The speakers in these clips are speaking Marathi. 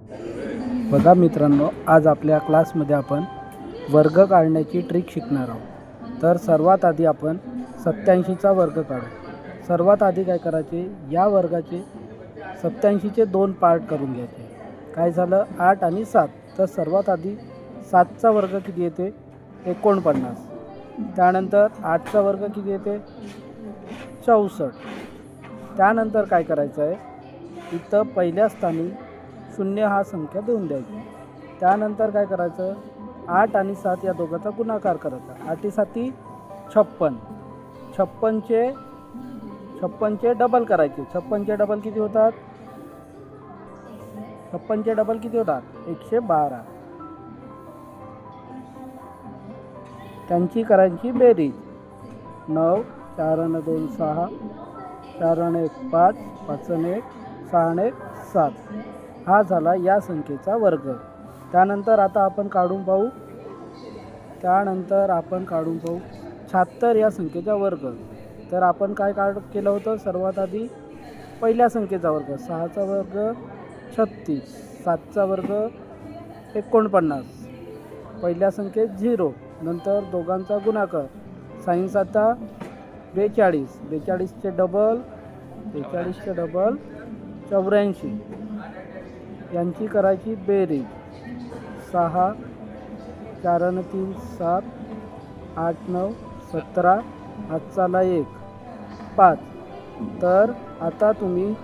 बघा मित्रांनो, आज आपल्या क्लासमध्ये आपण वर्ग काढण्याची ट्रिक शिकणार आहोत। तर सर्वात आधी आपण 87चा वर्ग काढू। सर्वात आधी काय करायचे, या वर्गाचे 87चे 2 पार्ट करून घ्यायचे। काय झालं, 8 आणि 7। तर सर्वात आधी 7चा वर्ग किती येते, 49। त्यानंतर 8चा वर्ग किती येते, 64। त्यानंतर काय करायचं आहे, इथं पहिल्या स्थानी 0 हा संख्या देऊन द्यायची। त्यानंतर काय करायचं, 8 आणि 7 या दोघांचा गुणाकार करायचा। 8 7 56, 56चे डबल करायचे। 56चे डबल किती होतात, 56चे डबल किती होतात, 112। त्यांची करायची बेरीज। 9 4 आणि 2 6, 4 आणि 1 5, 5 आणि 1 6 आणि 1 7। हा झाला या संख्येचा वर्ग। त्यानंतर आता आपण काढून पाहू 76 या संख्येचा वर्ग। तर आपण काय केलं होतं, सर्वात आधी पहिल्या संख्येचा वर्ग, 6चा वर्ग 36, 7चा वर्ग 49, पहिल्या संख्येत 0, नंतर दोघांचा गुणाकार, 6 7 42, 42चे डबल 84, यांची करायची बेरीज। 6 4 आणि 3 7, 8 9 17, हातचाला 1 5। तर आता तुम्ही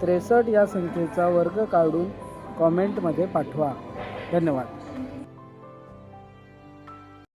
63 या संख्येचा वर्ग काढून कॉमेंटमध्ये पाठवा। धन्यवाद।